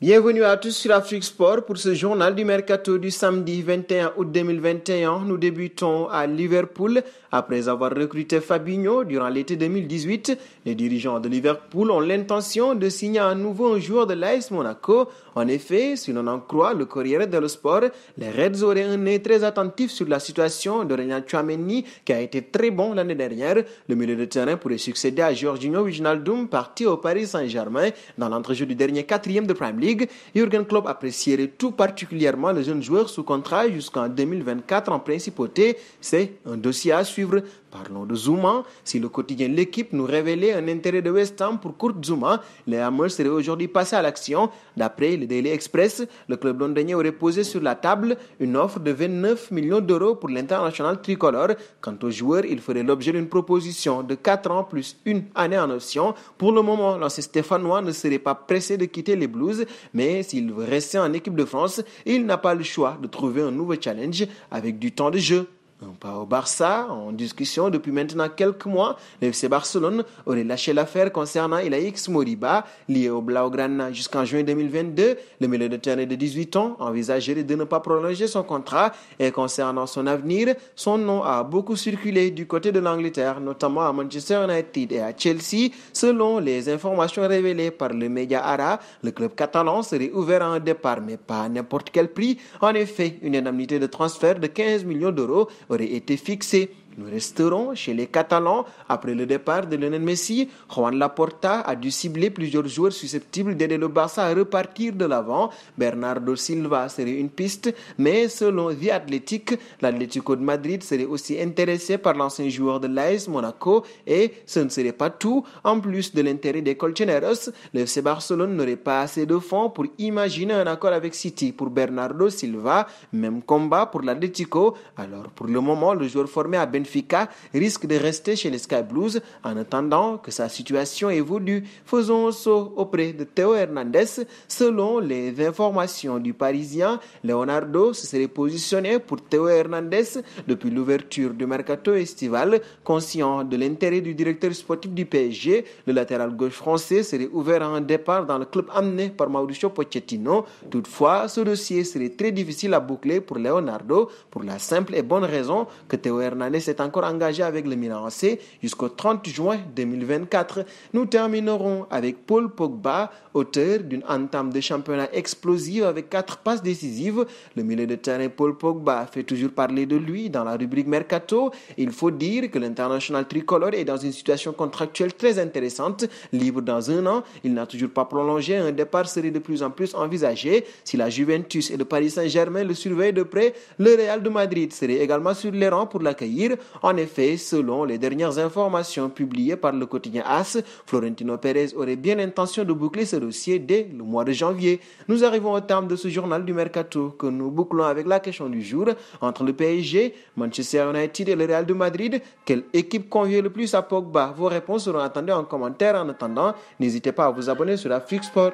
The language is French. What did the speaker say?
Bienvenue à tous sur Afrique Sport pour ce journal du mercato du samedi 21 août 2021. Nous débutons à Liverpool. Après avoir recruté Fabinho durant l'été 2018, les dirigeants de Liverpool ont l'intention de signer à nouveau un joueur de l'AS Monaco. En effet, si l'on en croit le Corriere dello Sport, les Reds auraient un œil très attentif sur la situation de Renan Tchouaméni qui a été très bon l'année dernière. Le milieu de terrain pourrait succéder à Jorginho Wijnaldum parti au Paris Saint-Germain dans l'entrejeu du dernier quatrième de Premier League. Jürgen Klopp apprécierait tout particulièrement le jeune joueur sous contrat jusqu'en 2024 en principauté. C'est un dossier à suivre. Parlons de Zouma. Si le quotidien L'équipe nous révélait un intérêt de West Ham pour Kurt Zouma, les Hammers seraient aujourd'hui passés à l'action. D'après le Daily Express, le club londonien aurait posé sur la table une offre de 29 millions d'euros pour l'international tricolore. Quant au joueur, il ferait l'objet d'une proposition de 4 ans plus une année en option. Pour le moment, l'ancien stéphanois ne serait pas pressé de quitter les Blues, mais s'il veut rester en équipe de France, il n'a pas le choix de trouver un nouveau challenge avec du temps de jeu. Un pas au Barça, en discussion depuis maintenant quelques mois, le FC Barcelone aurait lâché l'affaire concernant Ilaix Moriba, lié au Blaugrana jusqu'en juin 2022. Le milieu de terrain de 18 ans envisagerait de ne pas prolonger son contrat et concernant son avenir, son nom a beaucoup circulé du côté de l'Angleterre, notamment à Manchester United et à Chelsea. Selon les informations révélées par le média Ara, le club catalan serait ouvert à un départ, mais pas à n'importe quel prix. En effet, une indemnité de transfert de 15 millions d'euros aurait été fixé. Nous resterons chez les Catalans. Après le départ de Lionel Messi, Juan Laporta a dû cibler plusieurs joueurs susceptibles d'aider le Barça à repartir de l'avant. Bernardo Silva serait une piste, mais selon The Athletic, l'Atlético de Madrid serait aussi intéressé par l'ancien joueur de l'AS Monaco et ce ne serait pas tout. En plus de l'intérêt des Colchoneros, le FC Barcelone n'aurait pas assez de fonds pour imaginer un accord avec City pour Bernardo Silva. Même combat pour l'Atlético. Alors pour le moment, le joueur formé à Benfica risque de rester chez les Sky Blues en attendant que sa situation évolue. Faisons un saut auprès de Théo Hernandez. Selon les informations du Parisien, Leonardo se serait positionné pour Théo Hernandez depuis l'ouverture du mercato estival. Conscient de l'intérêt du directeur sportif du PSG, le latéral gauche français serait ouvert à un départ dans le club amené par Mauricio Pochettino. Toutefois, ce dossier serait très difficile à boucler pour Leonardo pour la simple et bonne raison que Théo Hernandez est encore engagé avec le Milan AC jusqu'au 30 juin 2024. Nous terminerons avec Paul Pogba, auteur d'une entame de championnat explosive avec 4 passes décisives. Le milieu de terrain Paul Pogba fait toujours parler de lui dans la rubrique Mercato. Il faut dire que l'international tricolore est dans une situation contractuelle très intéressante. Libre dans un an, il n'a toujours pas prolongé. Un départ serait de plus en plus envisagé. Si la Juventus et le Paris Saint-Germain le surveillent de près, le Real de Madrid serait également sur les rangs pour l'accueillir. En effet, selon les dernières informations publiées par le quotidien AS, Florentino Pérez aurait bien l'intention de boucler ce dossier dès le mois de janvier. Nous arrivons au terme de ce journal du Mercato que nous bouclons avec la question du jour. Entre le PSG, Manchester United et le Real de Madrid, quelle équipe convient le plus à Pogba? Vos réponses seront attendues en commentaire. En attendant, n'hésitez pas à vous abonner sur Afrique Sport.